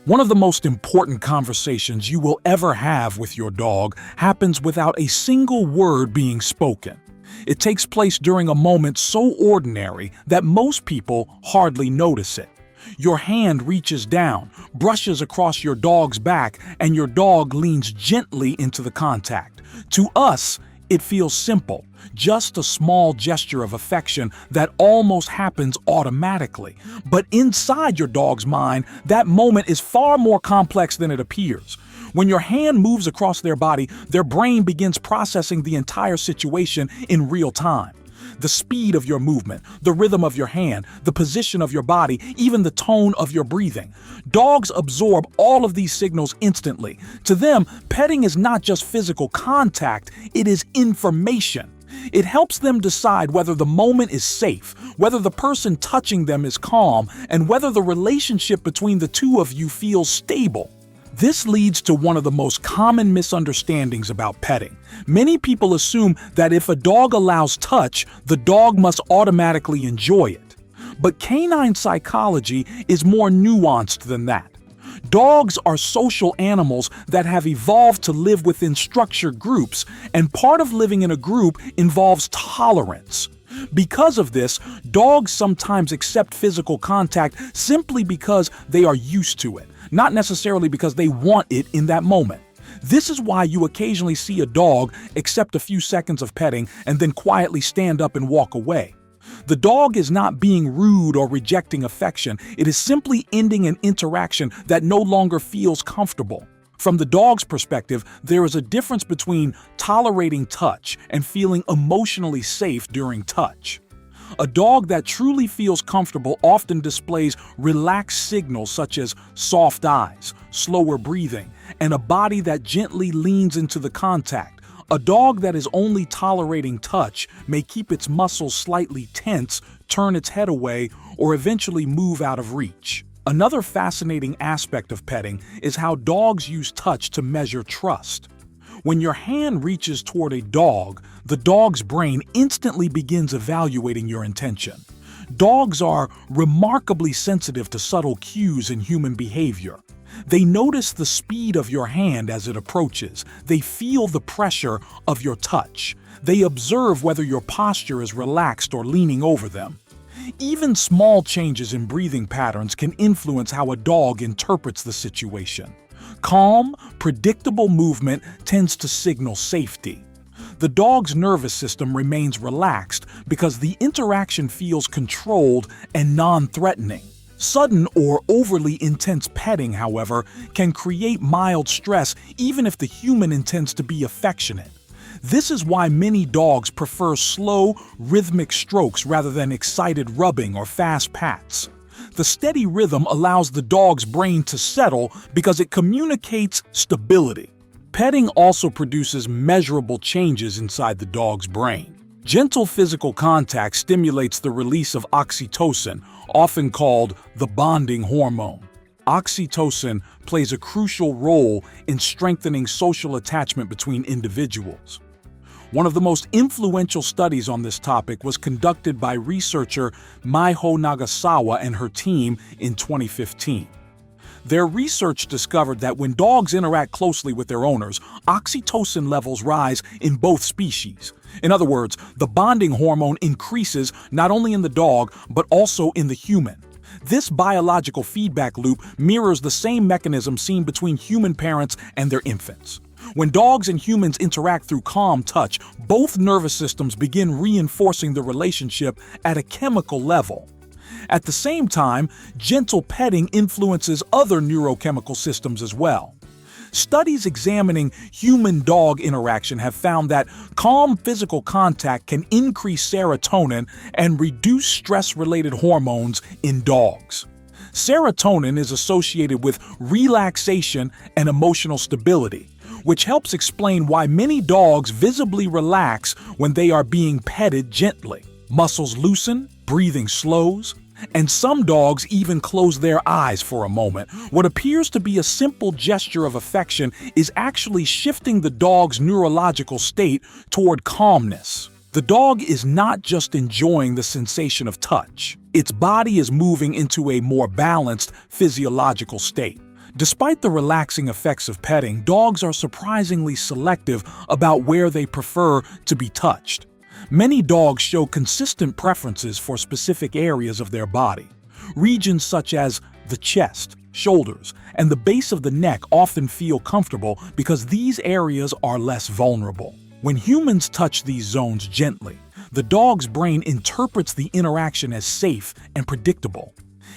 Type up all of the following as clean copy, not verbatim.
One of the most important conversations you will ever have with your dog happens without a single word being spoken. It takes place during a moment so ordinary that most people hardly notice it. Your hand reaches down, brushes across your dog's back, and your dog leans gently into the contact. To us, it feels simple, just a small gesture of affection that almost happens automatically. But inside your dog's mind, that moment is far more complex than it appears. When your hand moves across their body, their brain begins processing the entire situation in real time. The speed of your movement, the rhythm of your hand, the position of your body, even the tone of your breathing. Dogs absorb all of these signals instantly. To them, petting is not just physical contact, it is information. It helps them decide whether the moment is safe, whether the person touching them is calm, and whether the relationship between the two of you feels stable. This leads to one of the most common misunderstandings about petting. Many people assume that if a dog allows touch, the dog must automatically enjoy it. But canine psychology is more nuanced than that. Dogs are social animals that have evolved to live within structured groups, and part of living in a group involves tolerance. Because of this, dogs sometimes accept physical contact simply because they are used to it, not necessarily because they want it in that moment. This is why you occasionally see a dog accept a few seconds of petting and then quietly stand up and walk away. The dog is not being rude or rejecting affection, it is simply ending an interaction that no longer feels comfortable. From the dog's perspective, there is a difference between tolerating touch and feeling emotionally safe during touch. A dog that truly feels comfortable often displays relaxed signals such as soft eyes, slower breathing, and a body that gently leans into the contact. A dog that is only tolerating touch may keep its muscles slightly tense, turn its head away, or eventually move out of reach. Another fascinating aspect of petting is how dogs use touch to measure trust. When your hand reaches toward a dog, the dog's brain instantly begins evaluating your intention. Dogs are remarkably sensitive to subtle cues in human behavior. They notice the speed of your hand as it approaches. They feel the pressure of your touch. They observe whether your posture is relaxed or leaning over them. Even small changes in breathing patterns can influence how a dog interprets the situation. Calm, predictable movement tends to signal safety. The dog's nervous system remains relaxed because the interaction feels controlled and non-threatening. Sudden or overly intense petting, however, can create mild stress even if the human intends to be affectionate. This is why many dogs prefer slow, rhythmic strokes rather than excited rubbing or fast pats. The steady rhythm allows the dog's brain to settle because it communicates stability. Petting also produces measurable changes inside the dog's brain. Gentle physical contact stimulates the release of oxytocin, often called the bonding hormone. Oxytocin plays a crucial role in strengthening social attachment between individuals. One of the most influential studies on this topic was conducted by researcher Maiho Nagasawa and her team in 2015. Their research discovered that when dogs interact closely with their owners, oxytocin levels rise in both species. In other words, the bonding hormone increases not only in the dog, but also in the human. This biological feedback loop mirrors the same mechanism seen between human parents and their infants. When dogs and humans interact through calm touch, both nervous systems begin reinforcing the relationship at a chemical level. At the same time, gentle petting influences other neurochemical systems as well. Studies examining human-dog interaction have found that calm physical contact can increase serotonin and reduce stress-related hormones in dogs. Serotonin is associated with relaxation and emotional stability, which helps explain why many dogs visibly relax when they are being petted gently. Muscles loosen, breathing slows, and some dogs even close their eyes for a moment. What appears to be a simple gesture of affection is actually shifting the dog's neurological state toward calmness. The dog is not just enjoying the sensation of touch. Its body is moving into a more balanced physiological state. Despite the relaxing effects of petting, dogs are surprisingly selective about where they prefer to be touched. Many dogs show consistent preferences for specific areas of their body. Regions such as the chest, shoulders, and the base of the neck often feel comfortable because these areas are less vulnerable. When humans touch these zones gently, the dog's brain interprets the interaction as safe and predictable.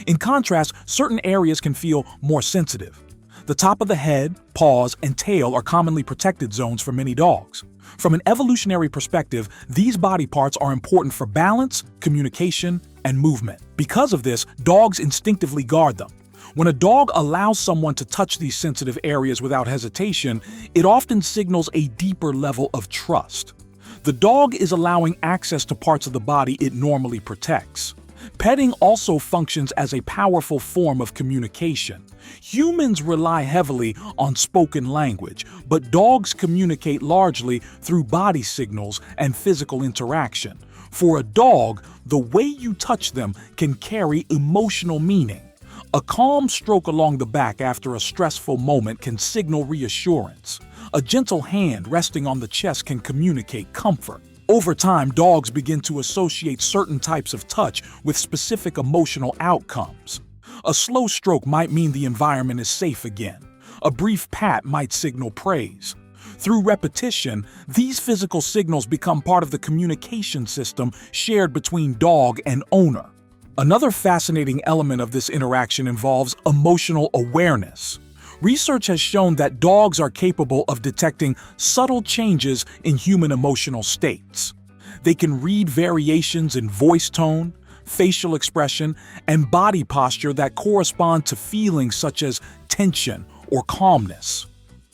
In contrast, certain areas can feel more sensitive. The top of the head, paws, and tail are commonly protected zones for many dogs. From an evolutionary perspective, these body parts are important for balance, communication, and movement. Because of this, dogs instinctively guard them. When a dog allows someone to touch these sensitive areas without hesitation, it often signals a deeper level of trust. The dog is allowing access to parts of the body it normally protects. Petting also functions as a powerful form of communication. Humans rely heavily on spoken language, but dogs communicate largely through body signals and physical interaction. For a dog, the way you touch them can carry emotional meaning. A calm stroke along the back after a stressful moment can signal reassurance. A gentle hand resting on the chest can communicate comfort. Over time, dogs begin to associate certain types of touch with specific emotional outcomes. A slow stroke might mean the environment is safe again. A brief pat might signal praise. Through repetition, these physical signals become part of the communication system shared between dog and owner. Another fascinating element of this interaction involves emotional awareness. Research has shown that dogs are capable of detecting subtle changes in human emotional states. They can read variations in voice tone, facial expression, and body posture that correspond to feelings such as tension or calmness.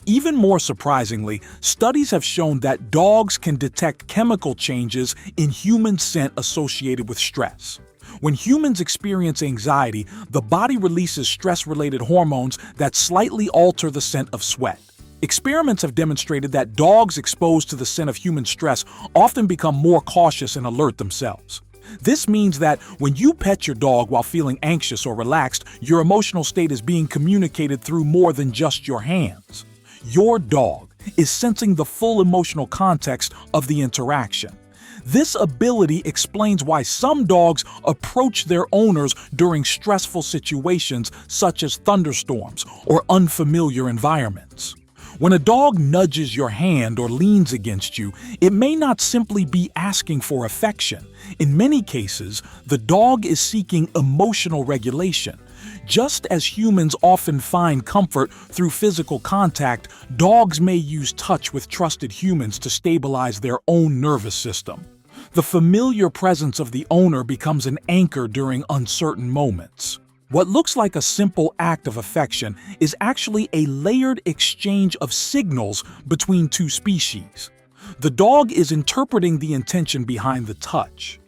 Even more surprisingly, studies have shown that dogs can detect chemical changes in human scent associated with stress. When humans experience anxiety, the body releases stress-related hormones that slightly alter the scent of sweat. Experiments have demonstrated that dogs exposed to the scent of human stress often become more cautious and alert themselves. This means that when you pet your dog while feeling anxious or relaxed, your emotional state is being communicated through more than just your hands. Your dog is sensing the full emotional context of the interaction. This ability explains why some dogs approach their owners during stressful situations such as thunderstorms or unfamiliar environments. When a dog nudges your hand or leans against you, it may not simply be asking for affection. In many cases, the dog is seeking emotional regulation. Just as humans often find comfort through physical contact, dogs may use touch with trusted humans to stabilize their own nervous system. The familiar presence of the owner becomes an anchor during uncertain moments. What looks like a simple act of affection is actually a layered exchange of signals between two species. The dog is interpreting the intention behind the touch,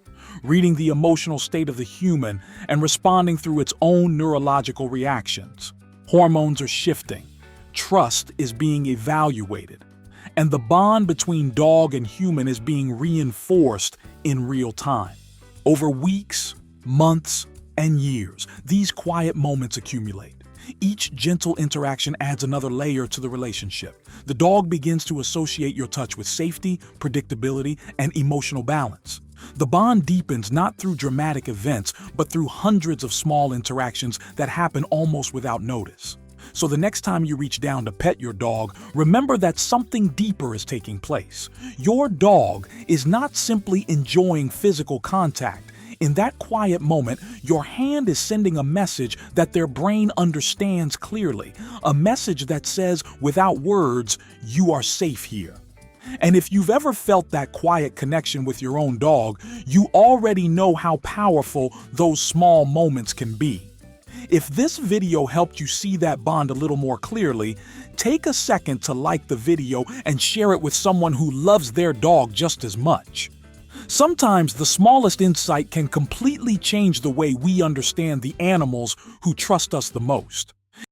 reading the emotional state of the human, and responding through its own neurological reactions. Hormones are shifting, trust is being evaluated, and the bond between dog and human is being reinforced in real time. Over weeks, months, and years, these quiet moments accumulate. Each gentle interaction adds another layer to the relationship. The dog begins to associate your touch with safety, predictability, and emotional balance. The bond deepens not through dramatic events, but through hundreds of small interactions that happen almost without notice. So the next time you reach down to pet your dog, remember that something deeper is taking place. Your dog is not simply enjoying physical contact. In that quiet moment, your hand is sending a message that their brain understands clearly, a message that says, without words, you are safe here. And if you've ever felt that quiet connection with your own dog, you already know how powerful those small moments can be. If this video helped you see that bond a little more clearly, take a second to like the video and share it with someone who loves their dog just as much. Sometimes the smallest insight can completely change the way we understand the animals who trust us the most.